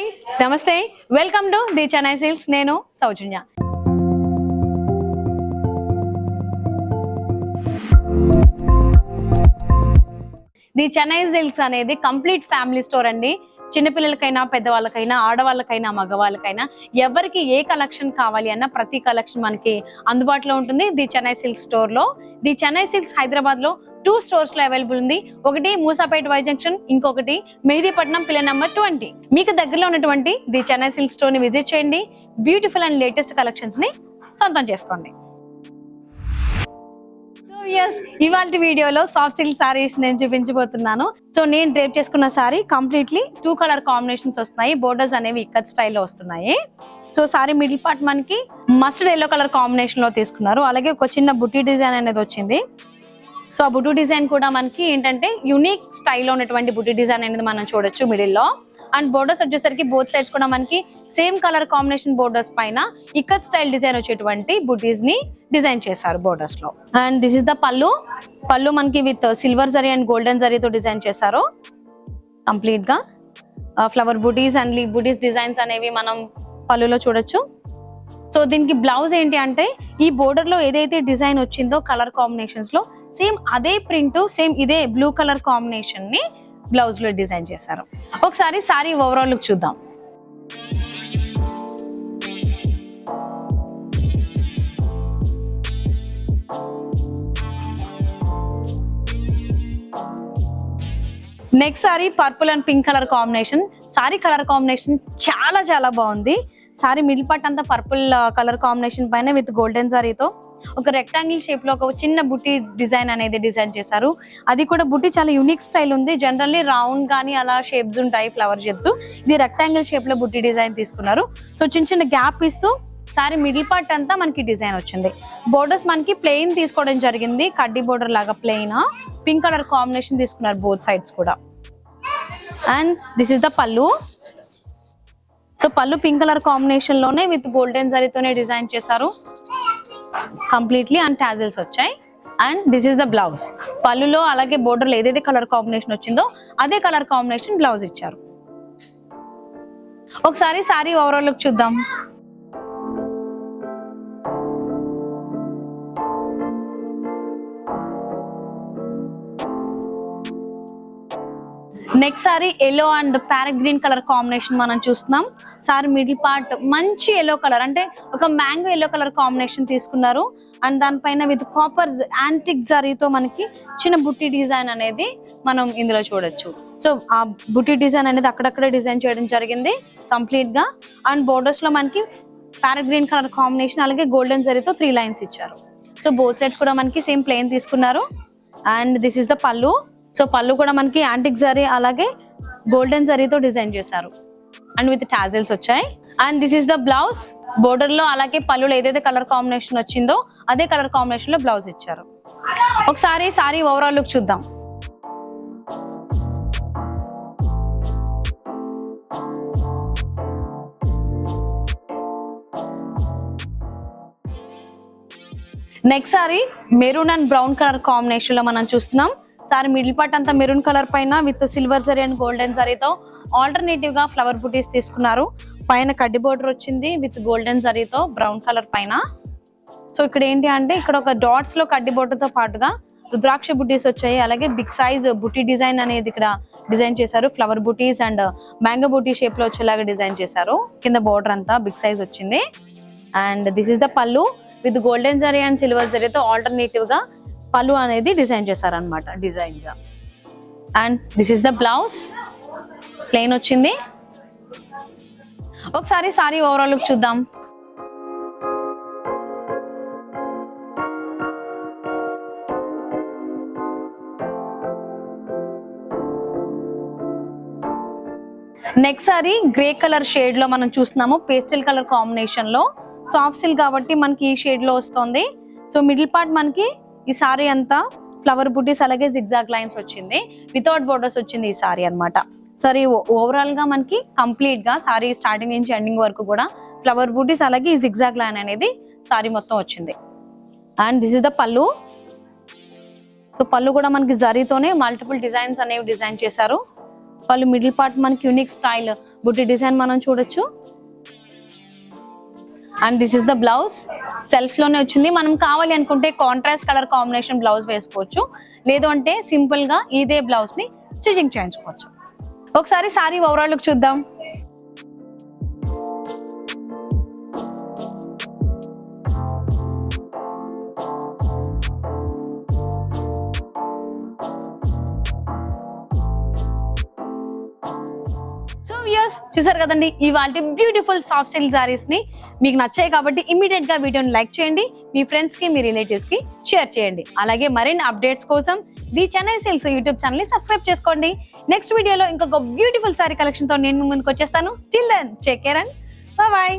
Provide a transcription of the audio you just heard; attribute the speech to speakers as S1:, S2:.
S1: Hi నమస్తే welcome to the Chennai silks. నేను సౌజన్య. The Chennai silks అనేది కంప్లీట్ ఫ్యామిలీ స్టోర్ అండి. చిన్నపిల్లలకైనా పెద్దవాళ్ళకైనా ఆడవాళ్ళకైనా మగవాళ్ళకైనా ఎవరికి ఏ కలెక్షన్ కావాలి అన్న ప్రతి కలెక్షన్ మనకి అందుబాటులో ఉంటుంది ది చెన్నై సిల్క్స్ స్టోర్ లో. ది చెన్నై సిల్క్స్ హైదరాబాద్ లో 2 స్టోర్స్ లో అవైలబుల్ ఉంది. ఒకటి మూసాపేట వై జంక్షన్, ఇంకొకటి మెహదీపట్నం పిల్లర్ నెంబర్ 20. మీకు దగ్గరలో ఉన్నటువంటి ది చెన్నై సిల్క్ స్టోర్ ని విజిట్ చేయండి. బ్యూటిఫుల్ అండ్ లేటెస్ట్ కలెక్షన్స్ ని సొంతం చేసుకోండి. సో yes, ఇవాల్టి వీడియోలో సాఫ్ట్ సిల్క్ సారీస్ నేను చూపించబోతున్నాను. సో నేను డ్రేప్ చేసుకున్న సారీ కంప్లీట్లీ 2 కలర్ కాంబినేషన్స్ వస్తున్నాయి. బోర్డర్స్ అనేవి ఇక్కత్ స్టైల్లో వస్తున్నాయి. సో సారీ మిడిల్ పార్ట్ మనకి మస్టర్డ్ ఎల్లో కలర్ కాంబినేషన్ లో తీసుకున్నారు. అలాగే ఒక చిన్న బుట్టి డిజైన్ అనేది వచ్చింది. సో ఆ బుట్టి డిజైన్ కూడా మనకి ఏంటంటే యూనిక్ స్టైల్లో ఉన్నటువంటి బుట్టి డిజైన్ అనేది మనం చూడొచ్చు మిడిల్ లో. అండ్ బోర్డర్స్ వచ్చేసరికి బోత్ సైడ్స్ కూడా మనకి సేమ్ కలర్ కాంబినేషన్ బోర్డర్స్ పైన ఇక్కత్ స్టైల్ డిజైన్ వచ్చేటువంటి బుట్టీస్ ని డిజైన్ చేశారు బోర్డర్స్ లో. అండ్ దిస్ ఇస్ ద పళ్ళు. పళ్ళు మనకి with silver zari and golden జరీతో డిజైన్ చేశారు. కంప్లీట్ గా flower buttis and leave buttis designs అనేవి మనం పళ్ళులో చూడొచ్చు. సో దీనికి బ్లౌజ్ ఏంటి అంటే ఈ బోర్డర్ లో ఏదైతే డిజైన్ వచ్చిందో కలర్ కాంబినేషన్స్ లో సేమ్ అదే ప్రింట్, సేమ్ ఇదే బ్లూ కలర్ కాంబినేషన్ ని బ్లౌజ్ లో డిజైన్ చేశారు. ఒకసారి సారీ ఓవరాల్ లుక్ చూద్దాం. Next sorry purple and pink colour combination. Sorry colour combination చాలా చాలా బాగుంది. సారీ మిడిల్ పార్ట్ అంతా పర్పుల్ కలర్ కాంబినేషన్ పైన విత్ గోల్డెన్ సారీతో ఒక రెక్టాంగిల్ షేప్ లో ఒక చిన్న బుట్టి డిజైన్ అనేది డిజైన్ చేశారు. అది కూడా బుట్టి చాలా యూనిక్ స్టైల్ ఉంది. జనరల్లీ రౌండ్ గానీ అలా షేప్స్ ఉంటాయి, ఫ్లవర్ షేప్స్. ఇది రెక్టాంగిల్ షేప్ లో బుట్టి డిజైన్ తీసుకున్నారు. సో చిన్న చిన్న గ్యాప్ ఇస్తూ సారీ మిడిల్ పార్ట్ అంతా మనకి డిజైన్ వచ్చింది. బోర్డర్స్ మనకి ప్లెయిన్ తీసుకోవడం జరిగింది. కడ్డీ బోర్డర్ లాగా ప్లెయిన్ పింక్ కలర్ కాంబినేషన్ తీసుకున్నారు బోత్ సైడ్స్ కూడా. అండ్ దిస్ ఇస్ ద పళ్ళు. సో పళ్ళు పింక్ కలర్ కాంబినేషన్ లోనే విత్ గోల్డెన్ జరీతోనే డిజైన్ చేశారు కంప్లీట్లీ. అండ్ టాజిల్స్ వచ్చాయి. And this is the blouse. పళ్ళులో అలాగే బోర్డర్ లో ఏదైతే కలర్ కాంబినేషన్ వచ్చిందో అదే కలర్ కాంబినేషన్ బ్లౌజ్ ఇచ్చారు. ఒకసారి సారీ ఓవరాల్ లుక్ చూద్దాం. Next sorry yellow and parrot green colour combination మనం చూస్తున్నాం. సారీ మిడిల్ పార్ట్ మంచి ఎల్లో కలర్, అంటే ఒక మ్యాంగో ఎల్లో కలర్ కాంబినేషన్ తీసుకున్నారు. అండ్ దానిపైన విత్ కాపర్ యాంటిక్ జరీతో మనకి చిన్న బుట్టి డిజైన్ అనేది మనం ఇందులో చూడొచ్చు. సో ఆ బుట్టి డిజైన్ అనేది అక్కడక్కడే డిజైన్ చేయడం జరిగింది కంప్లీట్ గా. అండ్ బోర్డర్స్ లో మనకి ప్యారెట్ గ్రీన్ కలర్ కాంబినేషన్ అలాగే గోల్డెన్ జరీతో 3 లైన్స్ ఇచ్చారు. సో బోత్ సైడ్స్ కూడా మనకి సేమ్ ప్లెయిన్ తీసుకున్నారు. అండ్ దిస్ ఇస్ ద పళ్ళు. సో పళ్ళు కూడా మనకి యాంటిక్ జరీ అలాగే గోల్డెన్ జరీతో డిజైన్ చేశారు. అండ్ విత్ టాజిల్స్ వచ్చాయి. And this is the blouse. Border లో అలాగే పళ్ళులో ఏదైతే కలర్ కాంబినేషన్ వచ్చిందో అదే కలర్ కాంబినేషన్ లో బ్లౌజ్ ఇచ్చారు. ఒకసారి సారీ ఓవరాల్ లుక్ చూద్దాం. Next sorry maroon and brown colour combination లో మనం చూస్తున్నాం. సారీ మిడిల్ పార్ట్ అంతా మెరూన్ కలర్ పైన with silver zari and golden జరీతో ఆల్టర్నేటివ్ గా ఫ్లవర్ బుటీస్ తీసుకున్నారు. పైన కడ్డీ బోర్డర్ వచ్చింది విత్ గోల్డెన్ జరీతో బ్రౌన్ కలర్ పైన. సో ఇక్కడ ఏంటి అంటే ఇక్కడ ఒక డాట్స్ లో కడ్డీ బోర్డర్ తో పాటుగా రుద్రాక్ష బుటీస్ వచ్చాయి. అలాగే బిగ్ సైజ్ బుటీ డిజైన్ అనేది ఇక్కడ డిజైన్ చేశారు. Flower buttis and mango buti shape లో వచ్చేలాగా డిజైన్ చేశారు. కింద బోర్డర్ అంతా బిగ్ సైజ్ వచ్చింది. అండ్ దిస్ ఇస్ ద పళ్ళు with golden zari and silver జరీతో ఆల్టర్నేటివ్ గా పళ్ళు అనేది డిజైన్ చేశారనమాట designs. And this is the blouse. Plain వచ్చింది. ఒకసారి సారీ ఓవరాల్ లుక్ చూద్దాం. Next sorry grey colour shade లో మనం చూస్తున్నాము. పేస్టల్ కలర్ కాంబినేషన్ లో సాఫ్ట్ సిల్క్ కాబట్టి మనకి ఈ షేడ్ లో వస్తుంది. సో మిడిల్ పార్ట్ మనకి ఈ సారీ అంతా ఫ్లవర్ బుటీస్ అలాగే జిగ్జాగ్ లైన్స్ వచ్చింది. వితౌట్ బోర్డర్స్ వచ్చింది ఈ సారీ అనమాట. సారీ ఓవరాల్ గా మనకి కంప్లీట్ గా సారీ స్టార్టింగ్ నుంచి ఎండింగ్ వరకు కూడా ఫ్లవర్ బుటీస్ అలాగే ఈ జిగ్జాగ్ లైన్ అనేది సారీ మొత్తం వచ్చింది. అండ్ దిస్ ఇస్ ద పళ్ళు. సో పళ్ళు కూడా మనకి జరీతోనే మల్టిపుల్ డిజైన్స్ అనేవి డిజైన్ చేశారు. పళ్ళు మిడిల్ పార్ట్ మనకి యూనిక్ స్టైల్ బుట్టి డిజైన్ మనం చూడొచ్చు. And this is the blouse. Self లోనే వచ్చింది. మనం కావాలి అనుకుంటే కాంట్రాస్ట్ కలర్ కాంబినేషన్ బ్లౌజ్ వేసుకోవచ్చు, లేదు అంటే సింపుల్ గా ఇదే బ్లౌజ్ ని స్టిచింగ్ చేయించుకోవచ్చు. ఒకసారి సారీ ఓవరాల్ లుక్ చూద్దాం. చూసారు కదండి ఇవాళ బ్యూటిఫుల్ సాఫ్ట్ సిల్క్ సారీస్ ని. మీకు నచ్చాయి కాబట్టి ఇమీడియట్ గా వీడియోని లైక్ చేయండి, మీ ఫ్రెండ్స్ కి మీ రిలేటివ్స్ కి షేర్ చేయండి. అలాగే మరిన్ని అప్డేట్స్ కోసం the Chennai Silks YouTube channel ని సబ్స్క్రైబ్ చేసుకోండి. నెక్స్ట్ వీడియోలో ఇంకొక బ్యూటిఫుల్ సారీ కలెక్షన్ తో నేను ముందుకు వచ్చేస్తాను. Till then take care and bye by.